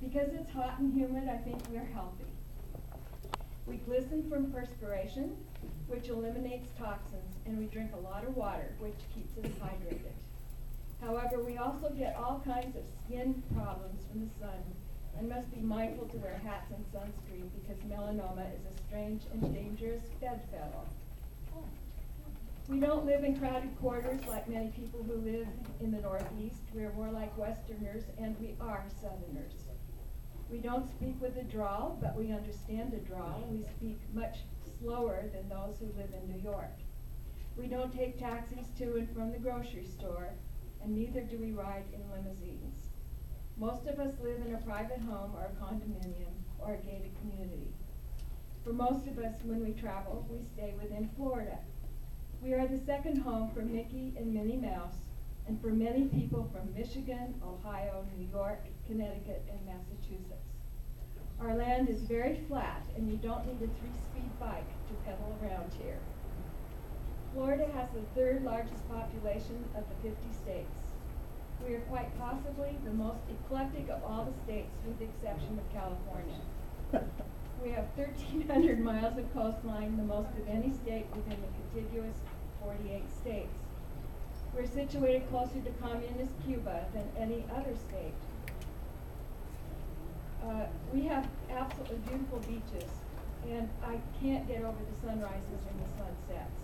Because it's hot and humid, I think we're healthy. We glisten from perspiration, which eliminates toxins, and we drink a lot of water, which keeps us hydrated. However, we also get all kinds of skin problems from the sun and must be mindful to wear hats and sunscreen because melanoma is a strange and dangerous bedfellow. We don't live in crowded quarters like many people who live in the Northeast. We're more like Westerners, and we are Southerners. We don't speak with a drawl, but we understand a drawl. We speak much slower than those who live in New York. We don't take taxis to and from the grocery store, and neither do we ride in limousines. Most of us live in a private home or a condominium or a gated community. For most of us, when we travel, we stay within Florida. We are the second home for Mickey and Minnie Mouse, and for many people from Michigan, Ohio, New York, Connecticut, and Massachusetts. Our land is very flat, and you don't need a 3-speed bike to pedal around here. Florida has the third largest population of the 50 states. We are quite possibly the most eclectic of all the states, with the exception of California. We have 1,300 miles of coastline, the most of any state within the contiguous 48 states. We're situated closer to communist Cuba than any other state. We have absolutely beautiful beaches, and I can't get over the sunrises and the sunsets.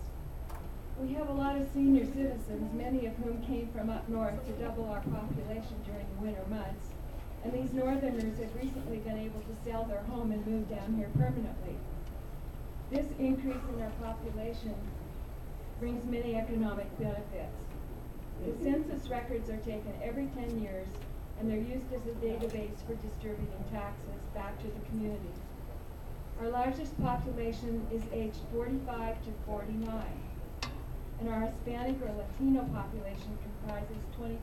We have a lot of senior citizens, many of whom came from up north to double our population during the winter months, and these northerners have recently been able to sell their home and move down here permanently. This increase in our population brings many economic benefits. The census records are taken every 10 years, and they're used as a database for distributing taxes back to the community. Our largest population is aged 45 to 49, and our Hispanic or Latino population comprises 22%.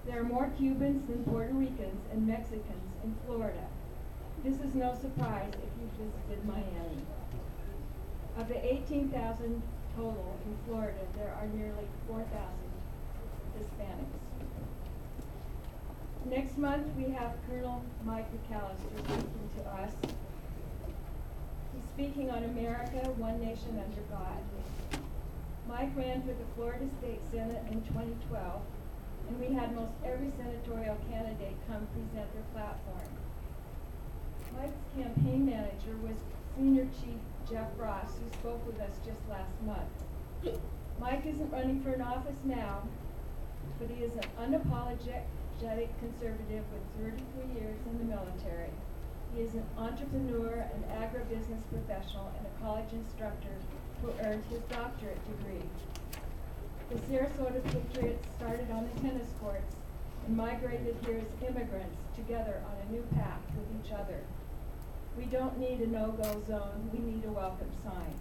There are more Cubans than Puerto Ricans and Mexicans in Florida. This is no surprise if you visited Miami. Of the 18,000 total in Florida, there are nearly 4,000 Hispanics. Next month, we have Colonel Mike McAllister speaking to us. He's speaking on America, One Nation Under God. Mike ran for the Florida State Senate in 2012, and we had most every senatorial candidate come present their platform. Mike's campaign manager was Senior Chief Jeff Ross, who spoke with us just last month. Mike isn't running for an office now, but he is an unapologetic conservative with 33 years in the military. He is an entrepreneur, an agribusiness professional, and a college instructor who earned his doctorate degree. The Sarasota Patriots started on the tennis courts and migrated here as immigrants together on a new path with each other. We don't need a no-go zone, we need a welcome sign.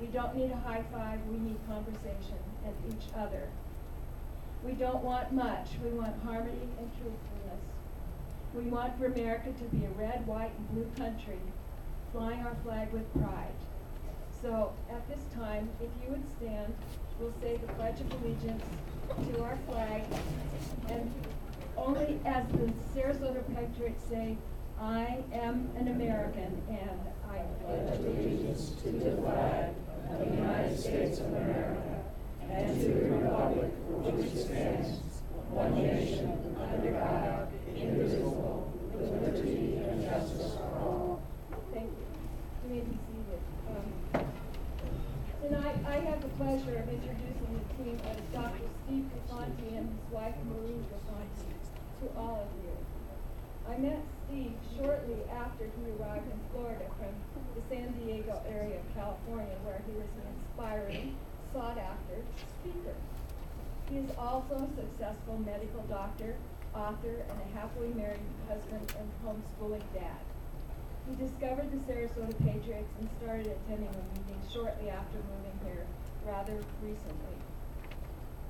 We don't need a high five, we need conversation and each other. We don't want much, we want harmony and truthfulness. We want for America to be a red, white, and blue country, flying our flag with pride. So at this time, if you would stand, we'll say the Pledge of Allegiance to our flag, and only as the Sarasota Patriots say, I am an American, and I pledge allegiance to the flag of the United States of America and to the republic for which it stands, one nation, under God, indivisible, with liberty and justice for all. Thank you. You may be seated. Tonight, I have the pleasure of introducing the team of Dr. Steve Gafanti and his wife, Maureen Gafanti, to all of you. I met Steve shortly after he arrived in Florida from the San Diego area of California, where he was an inspiring, sought-after speaker. He is also a successful medical doctor, author, and a happily married husband and homeschooling dad. He discovered the Sarasota Patriots and started attending a meeting shortly after moving here, rather recently.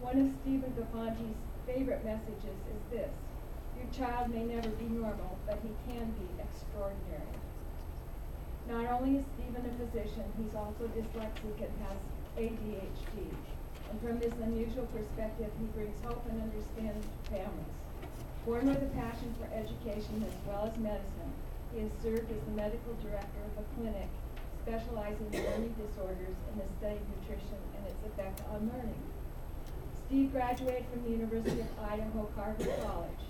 One of Stephen Gafanti's favorite messages is this: your child may never be normal, but he can be extraordinary. Not only is Stephen a physician, he's also dyslexic and has ADHD. And from this unusual perspective, he brings hope and understanding to families. Born with a passion for education as well as medicine, he has served as the medical director of a clinic specializing in learning disorders and the study of nutrition and its effect on learning. Steve graduated from the University of Idaho Carver College,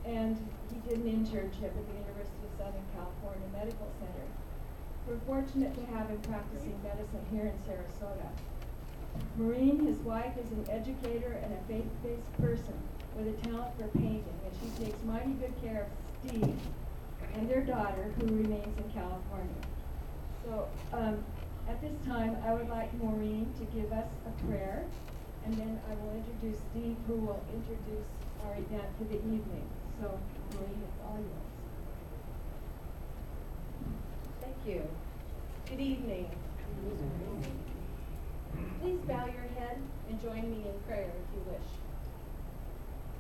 and he did an internship at the University of Southern California Medical Center. We're fortunate to have him practicing medicine here in Sarasota. Maureen, his wife, is an educator and a faith-based person with a talent for painting, and she takes mighty good care of Steve and their daughter, who remains in California. So at this time, I would like Maureen to give us a prayer, and then I will introduce Steve, who will introduce our event for the evening. So, Maureen, it's all yours. Thank you. Good evening. Please bow your head and join me in prayer if you wish.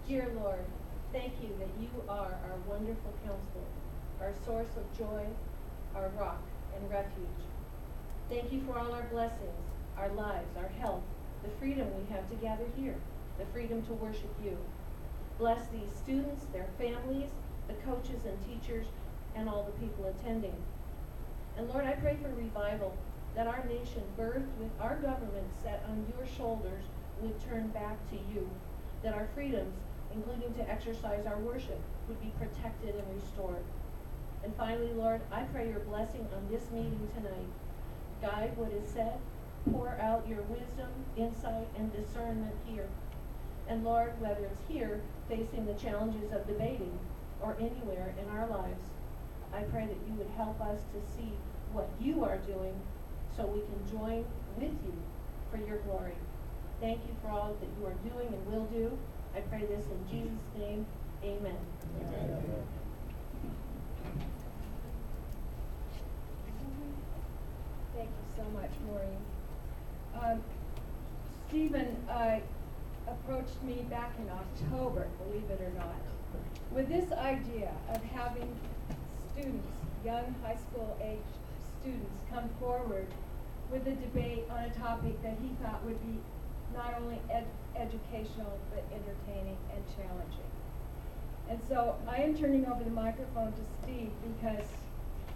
Dear Lord, thank you that you are our wonderful counselor, our source of joy, our rock and refuge. Thank you for all our blessings, our lives, our health, the freedom we have to gather here, the freedom to worship you. Bless these students, their families, the coaches and teachers, and all the people attending. And Lord, I pray for revival, that our nation, birthed with our government set on your shoulders, would turn back to you, that our freedoms, including to exercise our worship, would be protected and restored. And finally, Lord, I pray your blessing on this meeting tonight. Guide what is said, pour out your wisdom, insight, and discernment here. And Lord, whether it's here, facing the challenges of debating, or anywhere in our lives, I pray that you would help us to see what you are doing so we can join with you for your glory. Thank you for all that you are doing and will do. I pray this in Jesus' name. Amen. Amen. Thank you so much, Maureen. Stephen approached me back in October, believe it or not, with this idea of having students, young high school age students, come forward with a debate on a topic that he thought would be not only educational but entertaining and challenging. And so I am turning over the microphone to Steve because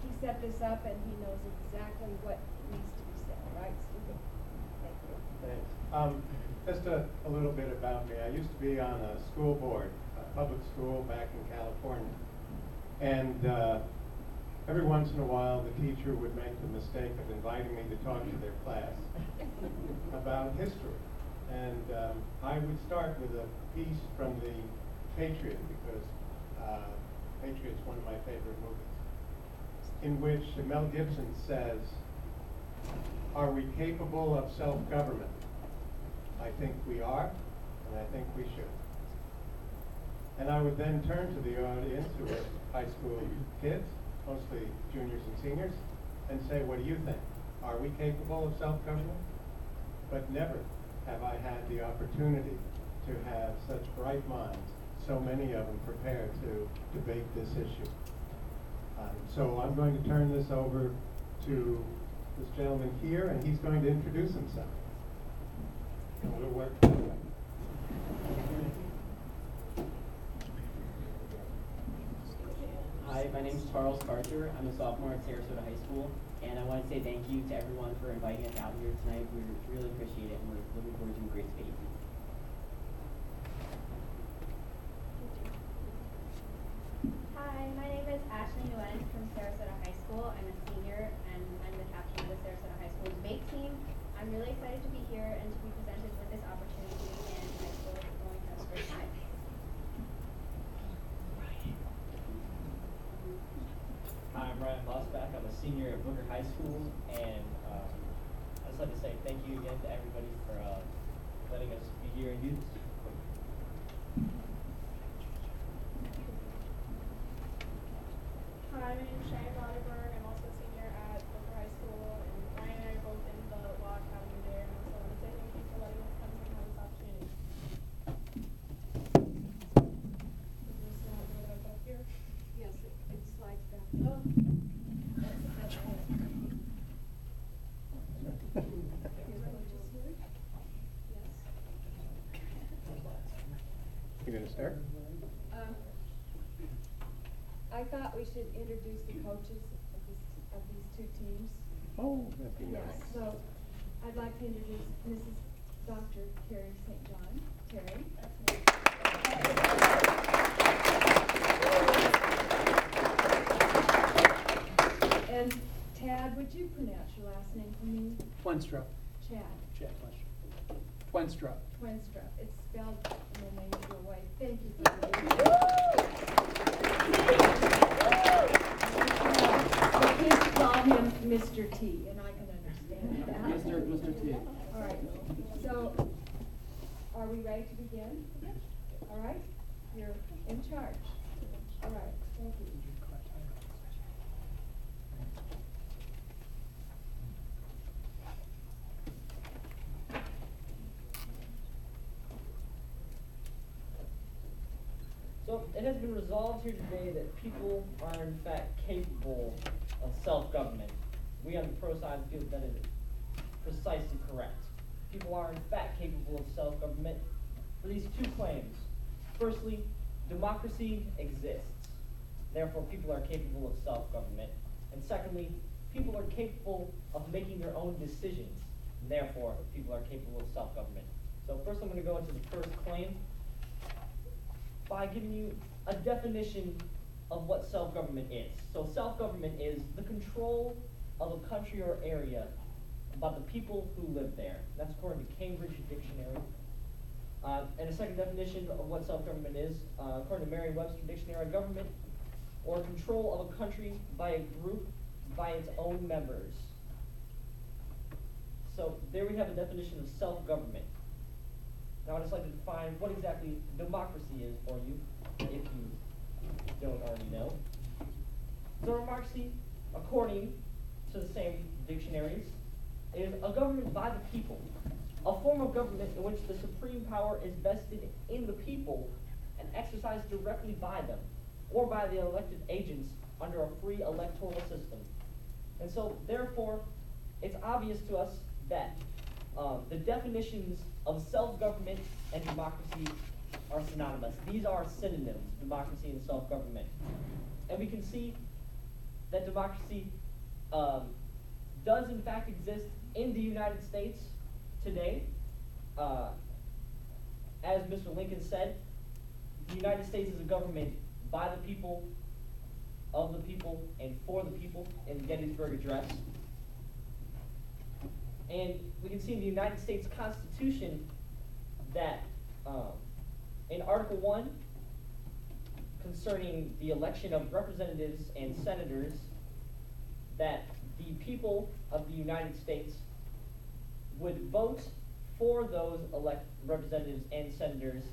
he set this up and he knows exactly what needs to be said. Right, Steve? Thank you. Thanks. Just a little bit about me. I used to be on a school board, a public school back in California. And every once in a while, the teacher would make the mistake of inviting me to talk to their class about history. And I would start with a piece from the Patriot, because Patriot's one of my favorite movies, in which Mel Gibson says, "Are we capable of self-government? I think we are, and I think we should." And I would then turn to the audience, who were high school kids, mostly juniors and seniors, and say, "What do you think? Are we capable of self-government?" But never have I had the opportunity to have such bright minds, so many of them prepared to debate this issue. So I'm going to turn this over to this gentleman here, and he's going to introduce himself. And we'll work that way. Hi, my name is Charles Carter. I'm a sophomore at Sarasota High School, and I want to say thank you to everyone for inviting us out here tonight. We really appreciate it, and we're looking forward to a great debate. Hi, my name is Ashley Nguyen from Sarasota High School. I'm a senior, and I'm the captain of the Sarasota High School debate team. I'm really excited to be here and to be presented with this opportunity, and high school is going to have a great time. Hi, I'm Ryan Blossback. I'm a senior at Booker High School, and I'd just like to say thank you again to everybody for letting us be here and do this. Hi, my name is Shane Rodderberg. I'm also a senior at Booker High School, and Ryan and I are both in the Law Academy there, and also want to say thank you for letting us come and have this opportunity. Is this the one that I got here? Yes, it slides back. Oh. Yes. You gonna start? I thought we should introduce the coaches of these two teams. Oh, that'd be Yes, nice. so I'd like to introduce Mrs. Dr. Terry St. John. Terry. And Tad, would you pronounce your last name for me? Twenstra. Chad. Chad Twenstra. Twenstra. It's spelled in the name of your wife. Thank you for the kids call him Mr. T, and I can understand that. Mr. T. All right, so are we ready to begin? All right, you're in charge. All right, thank you. So it has been resolved here today that people are in fact capable of self-government. We on the pro side feel that it is precisely correct. People are in fact capable of self-government for these two claims. Firstly, democracy exists. Therefore, people are capable of self-government. And secondly, people are capable of making their own decisions. And therefore, people are capable of self-government. So first I'm going to go into the first claim by giving you a definition of what self-government is. So self-government is the control of a country or area by the people who live there. That's according to Cambridge Dictionary. And a second definition of what self-government is, according to Merriam-Webster Dictionary, government or control of a country by a group by its own members. So there we have a definition of self-government. Now I'd just like to define what exactly democracy is for you, if you don't already know. Democracy, according to the same dictionaries, is a government by the people, a form of government in which the supreme power is vested in the people and exercised directly by them, or by the elected agents under a free electoral system. And so, therefore, it's obvious to us that the definitions of self-government and democracy are synonymous. These are synonyms, democracy and self-government. And we can see that democracy does in fact exist in the United States today. As Mr. Lincoln said, the United States is a government by the people, of the people, and for the people in the Gettysburg Address. And we can see in the United States Constitution that in Article 1, concerning the election of representatives and senators, that the people of the United States would vote for those representatives and senators.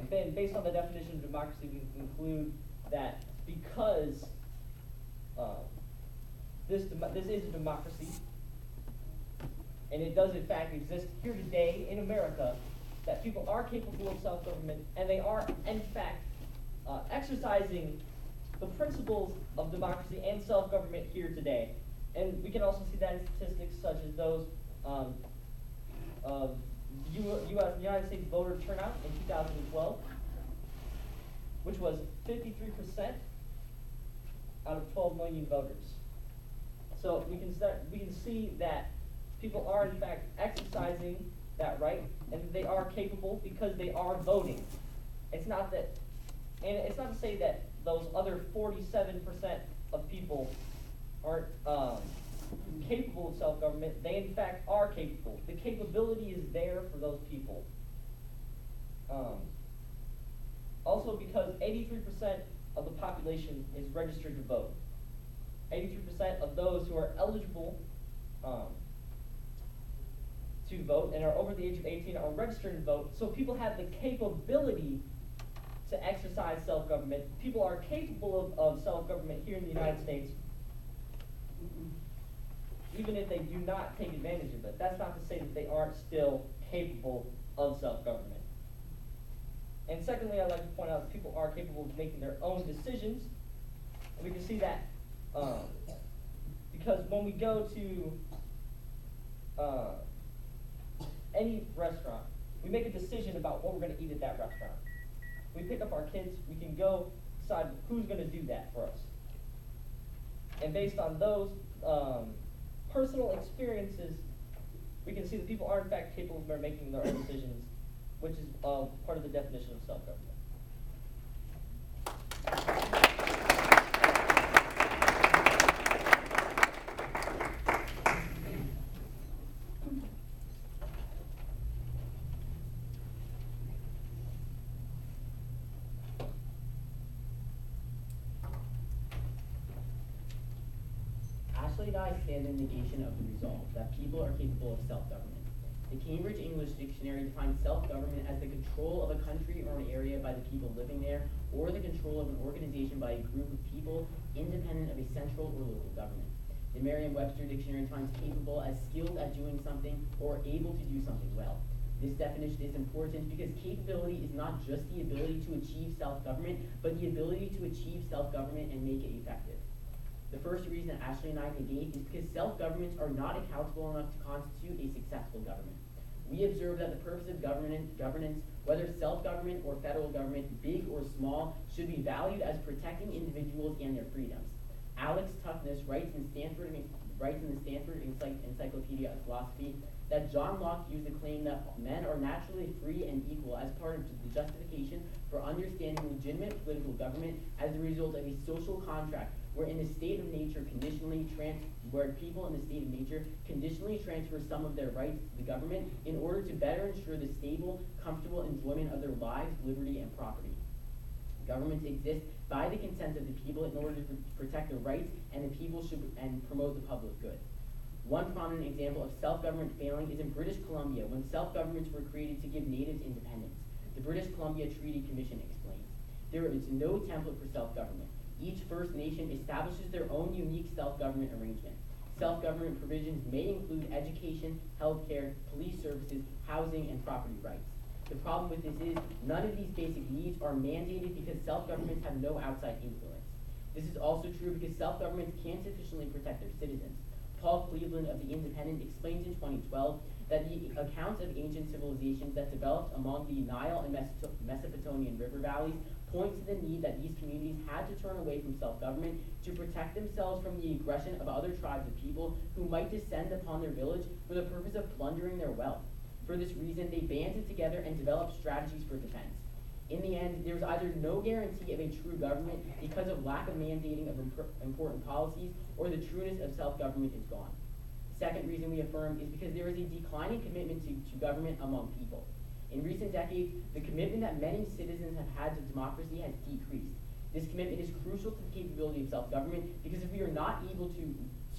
Then, based on the definition of democracy, we can conclude that because this is a democracy, and it does in fact exist here today in America, that people are capable of self-government, and they are in fact exercising the principles of democracy and self-government here today. And we can also see that in statistics such as those of United States voter turnout in 2012, which was 53% out of 12 million voters. So we can see that people are in fact exercising that right, and they are capable because they are voting. It's not that, and it's not to say that those other 47% of people aren't capable of self-government. They in fact are capable. The capability is there for those people. Also because 83% of the population is registered to vote. 83% of those who are eligible to vote and are over the age of 18 are registered to vote. So people have the capability to exercise self-government. People are capable of self-government here in the United States, even if they do not take advantage of it. That's not to say that they aren't still capable of self-government. And secondly, I'd like to point out that people are capable of making their own decisions. And we can see that because when we go to any restaurant, We make a decision about what we're going to eat at that restaurant. We pick up our kids, we can go decide who's going to do that for us. And based on those personal experiences, we can see that people are in fact capable of making their own decisions, which is part of the definition of self-government. Ashley and I stand in negation of the resolve that people are capable of self-government. The Cambridge English Dictionary defines self-government as the control of a country or an area by the people living there, or the control of an organization by a group of people independent of a central or local government. The Merriam-Webster Dictionary defines capable as skilled at doing something or able to do something well. This definition is important because capability is not just the ability to achieve self-government, but the ability to achieve self-government and make it effective. The first reason that Ashley and I negate is because self-governments are not accountable enough to constitute a successful government. We observe that the purpose of governance, whether self-government or federal government, big or small, should be valued as protecting individuals and their freedoms. Alex Toughness writes in the Stanford Encyclopedia of Philosophy that John Locke used the claim that men are naturally free and equal as part of the justification for understanding legitimate political government as the result of a social contract where people in the state of nature conditionally transfer some of their rights to the government in order to better ensure the stable, comfortable enjoyment of their lives, liberty, and property. Governments exist by the consent of the people in order to protect the rights and the people and promote the public good. One prominent example of self-government failing is in British Columbia when self-governments were created to give natives independence. The British Columbia Treaty Commission explains, there is no template for self-government. Each First Nation establishes their own unique self-government arrangement. Self-government provisions may include education, healthcare, police services, housing, and property rights. The problem with this is none of these basic needs are mandated because self-governments have no outside influence. This is also true because self-governments can't sufficiently protect their citizens. Paul Cleveland of The Independent explains in 2012 that the accounts of ancient civilizations that developed among the Nile and Mesopotamian river valleys point to the need that these communities had to turn away from self-government to protect themselves from the aggression of other tribes of people who might descend upon their village for the purpose of plundering their wealth. For this reason, they banded together and developed strategies for defense. In the end, there was either no guarantee of a true government because of lack of mandating of important policies, or the trueness of self-government is gone. The second reason we affirm is because there is a declining commitment to government among people. In recent decades, the commitment that many citizens have had to democracy has decreased. This commitment is crucial to the capability of self-government because if we are not able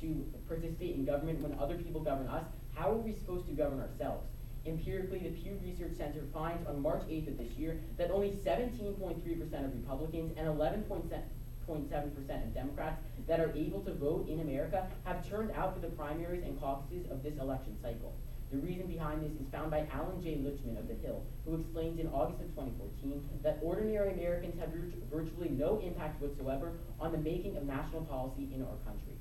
to participate in government when other people govern us, how are we supposed to govern ourselves? Empirically, the Pew Research Center finds on March 8th of this year that only 17.3% of Republicans and 11.7% of Democrats that are able to vote in America have turned out for the primaries and caucuses of this election cycle. The reason behind this is found by Alan J. Lichman of The Hill, who explains in August of 2014 that ordinary Americans have virtually no impact whatsoever on the making of national policy in our country.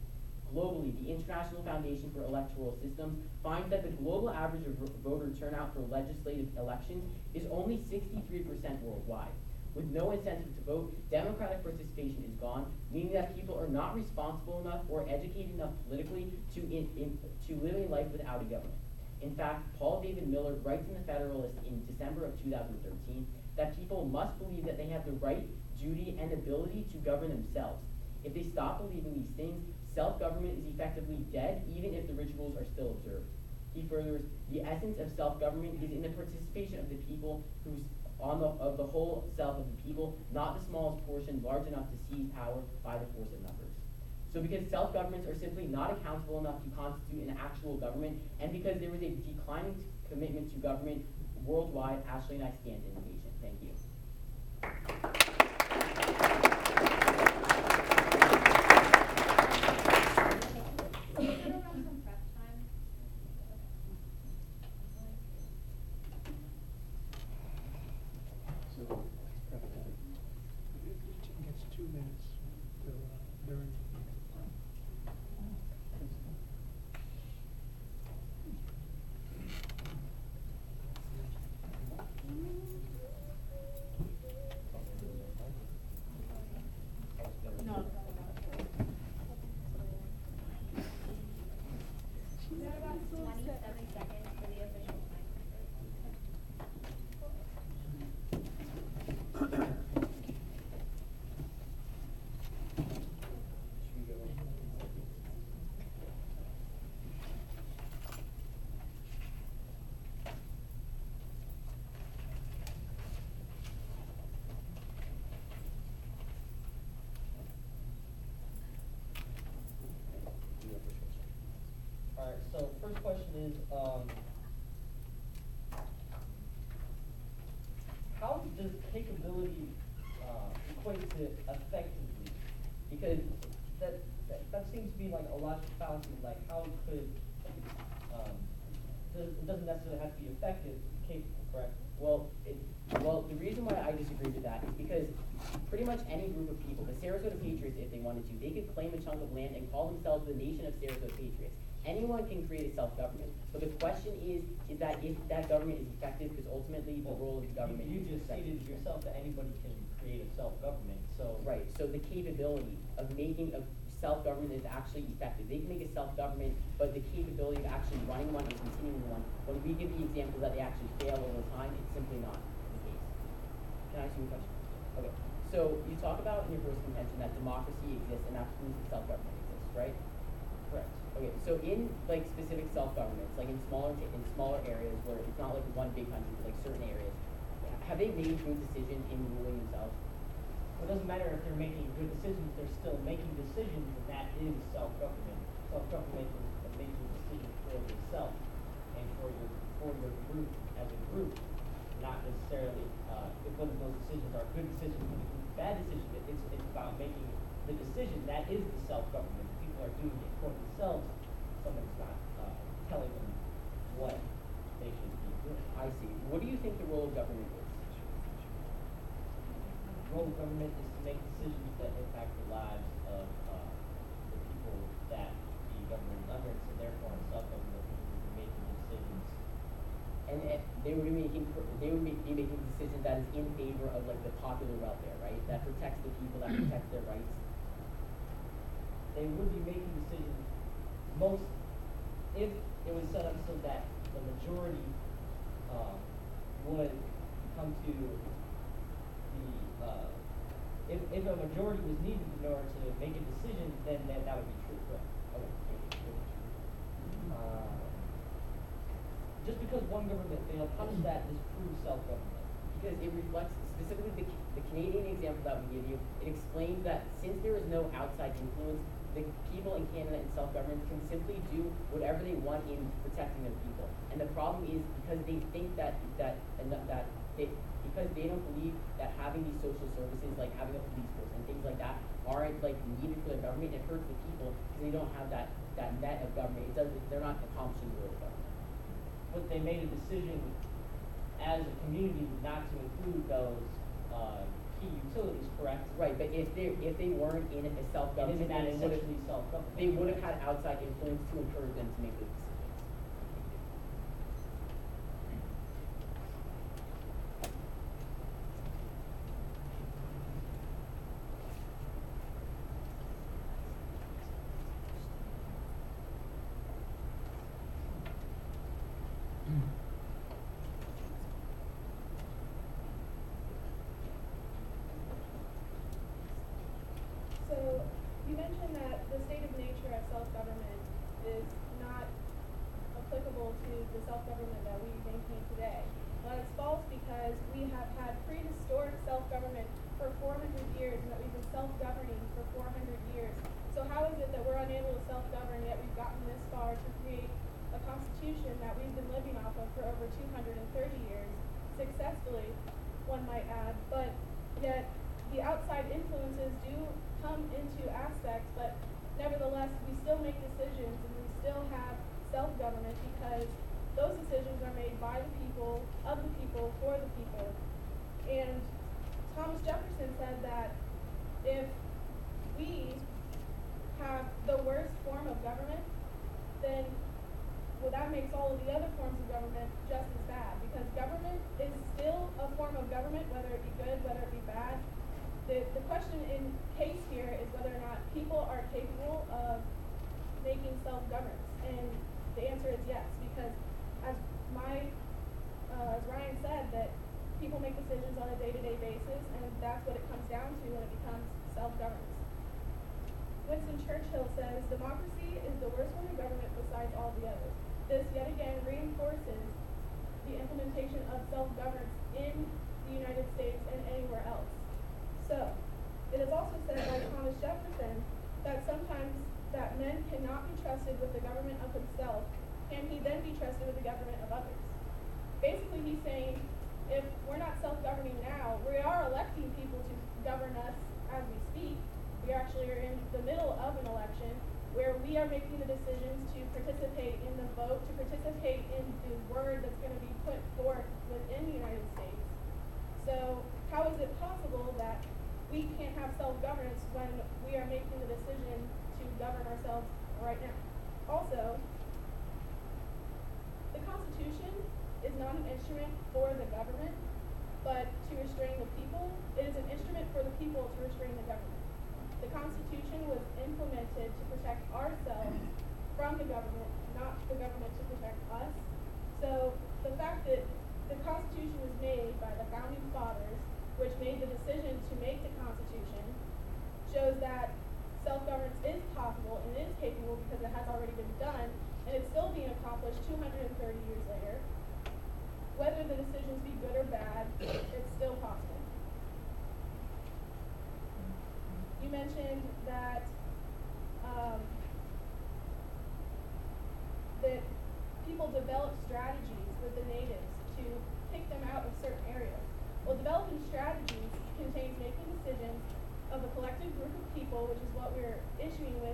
Globally, the International Foundation for Electoral Systems finds that the global average of voter turnout for legislative elections is only 63% worldwide. With no incentive to vote, democratic participation is gone, meaning that people are not responsible enough or educated enough politically to live a life without a government. In fact, Paul David Miller writes in The Federalist in December of 2013 that people must believe that they have the right, duty, and ability to govern themselves. If they stop believing these things, self-government is effectively dead, even if the rituals are still observed. He furthers, the essence of self-government is in the participation of the people of the whole self of the people, not the smallest portion large enough to seize power by the force of numbers. So because self-governments are simply not accountable enough to constitute an actual government, and because there is a declining commitment to government worldwide, Ashley and I stand in negation. Thank you. Some prep time. So, it gets 2 minutes during. So first question is, how does capability equate to effectively? Because that seems to be like a logical fallacy. Like how could it doesn't necessarily have to be effective to be capable, correct? Well, the reason why I disagree with that is because pretty much any group of people, the Sarasota Patriots, if they wanted to, they could claim a chunk of land and call themselves the Nation of Sarasota Patriots. Anyone can create a self-government, but the question is that if that government is effective, because ultimately the role of the government You is just stated yourself that anybody can create a self-government, so. Right, so the capability of making a self-government is actually effective. They can make a self-government, but the capability of actually running one and continuing one, when we give the example that they actually fail over time, it's simply not the case. Can I ask you a question? Okay, so you talk about in your first contention that democracy exists and that proves that self-government exists, right? Correct. Okay, so in like specific self-governments, like in smaller areas where it's not like one big country, but like certain areas, have they made good decisions in ruling themselves? Well, it doesn't matter if they're making good decisions, they're still making decisions, and that is self-government. Self-government is making a decision for yourself and for your group as a group, not necessarily if whether those decisions are good decisions or bad decisions. It's about making the decision. That is the self-government. People are doing it for themselves. Someone's not telling them what they should be doing. I see. What do you think the role of government is? The role of government is to make decisions that impact the lives of the people that the government is under, so therefore in self-government people will be making decisions. And they would be making decisions that is in favor of like the popular welfare, right? That protects the people, that protects their rights. They would be making decisions if it was set up so that the majority would come to the if a majority was needed in order to make a decision, then that would be true, correct? Okay. Just because one government failed, how does that disprove self-government? Because it reflects specifically the Canadian example that we give you. It explains that since there is no outside influence, the people in Canada and self-government can simply do whatever they want in protecting their people. And the problem is because they think because they don't believe that having these social services, like having a police force and things like that, aren't like needed for the government. It hurts the people because they don't have that net of government. They're not accomplishing the role of government. But they made a decision as a community not to include those key utilities, correct? Right, but if they weren't in a self-government, Isn't that essentially self-government? they would have had outside influence to encourage them to make those decisions. So, you mentioned that the state of nature of self-government is not applicable to the self-government that we maintain today. Well, it's false because we have had prehistoric self-government for 400 years and that we've been self-governing for 400 years. So how is it that we're unable to self-govern yet we've gotten this far to create a constitution that we've been living off of for over 230 years, successfully, one might add, but yet the outside influences do come into aspects, but nevertheless, we still make decisions and we still have self-government because those decisions are made by the people, of the people, for the people. And Thomas Jefferson said that if we have the worst form of government, then that makes all of the other forms of government just as bad, because government is still a form of government, whether it be good, whether it be bad. The question in case here is whether or not people are capable of making self-governance, and the answer is yes, because as Ryan said, that people make decisions on a day-to-day basis, and that's what it comes down to when it becomes self-governance. Winston Churchill says, democracy is the worst form of government besides all the others. This yet again reinforces the implementation of self-governance in the United States and anywhere else. So, it is also said by Thomas Jefferson that sometimes that men cannot be trusted with the government of themselves, word that's going to be put forth within the United States. So how is it possible that we can't have self-governance when we are making the decision to govern ourselves right now? Also, the Constitution is not an instrument for the government, but to restrain the people. It is an instrument for the people to restrain the government. The Constitution was implemented to protect ourselves from the government, not the government to protect us. So the fact that the Constitution was made by the Founding Fathers, which made the decision to make the Constitution, shows that self-governance is possible and is capable because it has already been done, and it's still being accomplished 230 years later. Whether the decisions be good or bad, it's still possible. You mentioned that that people develop strategies with the natives to kick them out of certain areas. Well, developing strategies contains making decisions of a collective group of people, which is what we're issuing with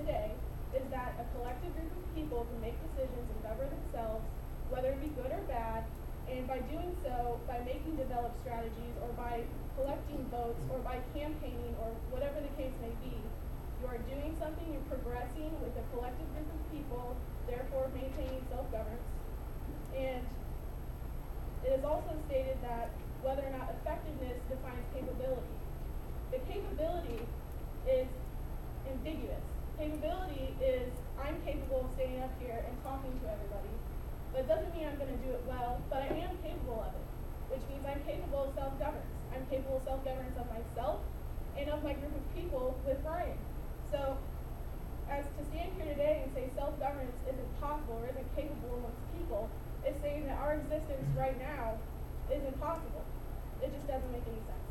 today, is that a collective group of people can make decisions and govern themselves, whether it be good or bad, and by doing so, by making developed strategies, or by collecting votes, or by campaigning, or whatever the case may be, you are doing something, you're progressing with a collective group of people, therefore maintaining self-governance. And it is also stated that whether or not effectiveness defines capability. The capability is ambiguous. Capability is, I'm capable of standing up here and talking to everybody, but it doesn't mean I'm going to do it well, but I am capable of it, which means I'm capable of self-governance. I'm capable of self-governance of myself and of my group of people with Ryan. So, as to stand here today and say self-governance isn't possible or isn't capable amongst people, is saying that our existence right now is impossible. It just doesn't make any sense.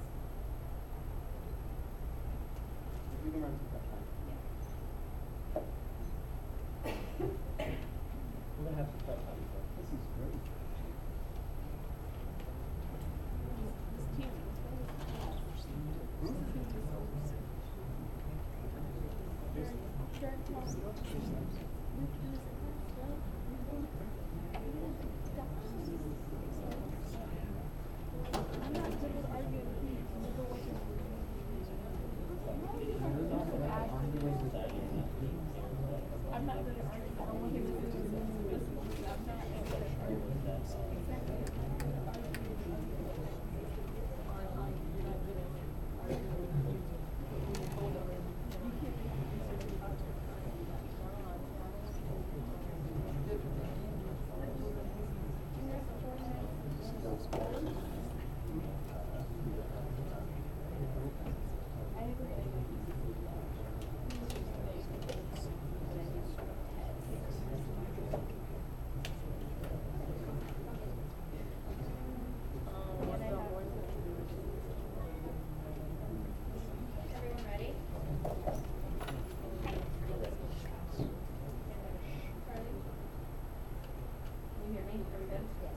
You can run some questions. We're gonna have some fun time. This is great. Everyone ready? Charlie? Can you hear me? Are we good? Yes.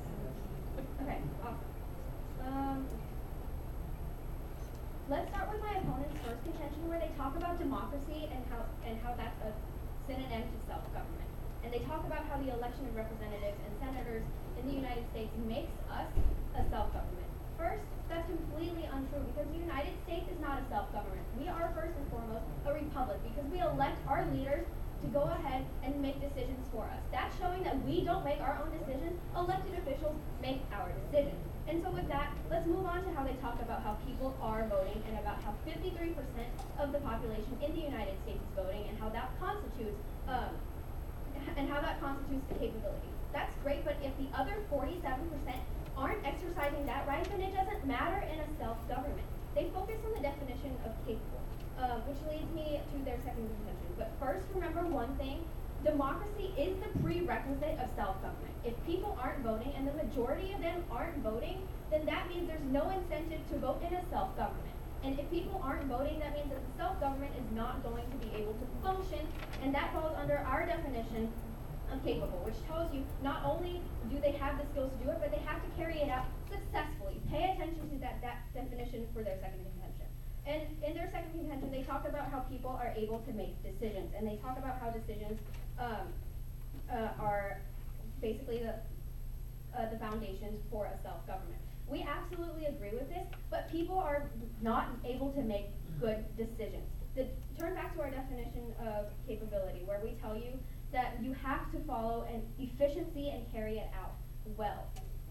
Okay, awesome. Let's start with my opponent's first contention, where they talk about democracy and how that's a synonym to self-government. And they talk about how the election of representatives and senators in the United States makes us a self-government. First, that's completely untrue, because the United States is not a self-government. We are first and foremost a republic, because we elect our leaders to go ahead and make decisions for us. That's showing that we don't make our own decisions. Elected officials make our decisions. And so with that, let's move on to how they talk about how people are voting, and about how 53% of the population in the United States is voting, and how that constitutes the capability. That's great, but if the other 47% aren't exercising that right, then it doesn't matter in a self-government. They focus on the definition of capable, which leads me to their second contention. But first, remember one thing: democracy is the prerequisite of self-government. If people aren't voting, and the majority of them aren't voting, then that means there's no incentive to vote in a self-government. And if people aren't voting, that means that the self-government is not going to be able to function, and that falls under our definition of capable, which tells you not only do they have the skills to do it, but they have to carry it out successfully. Pay attention to that definition for their second contention. And in their second contention, they talk about how people are able to make decisions, and they talk about how decisions are basically the foundations for a self-government. We absolutely agree with this, but people are not able to make good decisions. Turn back to our definition of capability, where we tell you that you have to follow an efficiency and carry it out well.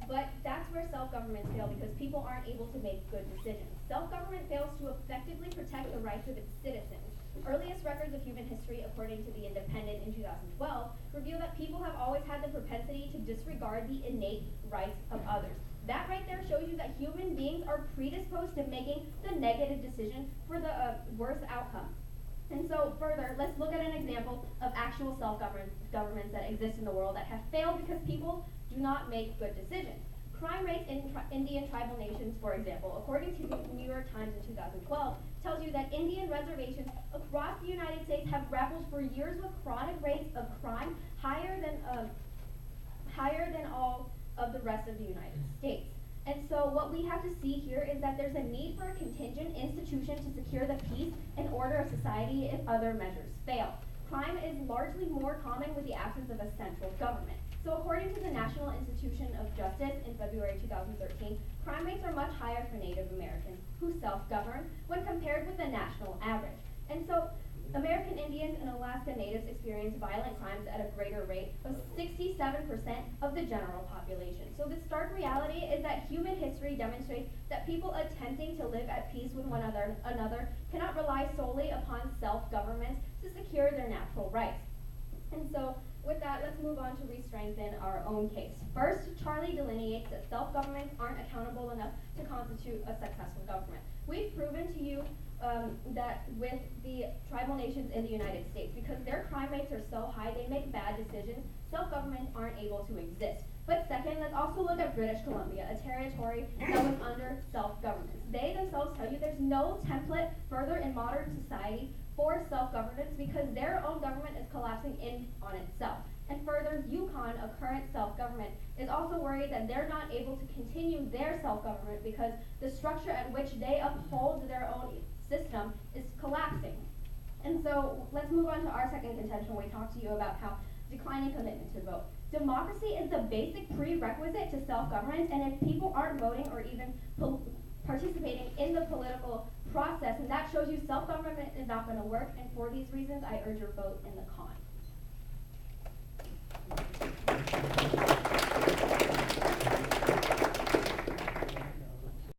But that's where self-governments fail, because people aren't able to make good decisions. Self-government fails to effectively protect the rights of its citizens. Earliest records of human history, according to The Independent in 2012, reveal that people have always had the propensity to disregard the innate rights of others. That right there shows you that human beings are predisposed to making the negative decision for the worst outcome. And so further, let's look at an example of actual self-governments that exist in the world that have failed because people do not make good decisions. Crime rates in Indian tribal nations, for example, according to the New York Times in 2012, tells you that Indian reservations across the United States have grappled for years with chronic rates of crime higher than all of the rest of the United States. And so what we have to see here is that there's a need for a contingent institution to secure the peace and order of society if other measures fail. Crime is largely more common with the absence of a central government. So according to the National Institution of Justice in February 2013, crime rates are much higher for Native Americans who self-govern when compared with the national average. And so American Indians and Alaska Natives experience violent crimes at a greater rate of 67% of the general population. So the stark reality is that human history demonstrates that people attempting to live at peace with one another cannot rely solely upon self-government to secure their natural rights. And so with that, let's move on to re-strengthen our own case. First, Charlie delineates that self-governments aren't accountable enough to constitute a successful government. We've proven to you that with the tribal nations in the United States, because their crime rates are so high, they make bad decisions, self-governments aren't able to exist. But second, let's also look at British Columbia, a territory that was under self-governance. They themselves tell you there's no template further in modern society for self-governance because their own government is collapsing in on itself. And further, Yukon, a current self-government, is also worried that they're not able to continue their self-government because the structure at which they uphold their own system is collapsing. And so let's move on to our second contention when we talk to you about how declining commitment to vote. Democracy is the basic prerequisite to self-governance, and if people aren't voting or even participating in the political process, and that shows you self-government is not going to work, and for these reasons, I urge your vote in the con.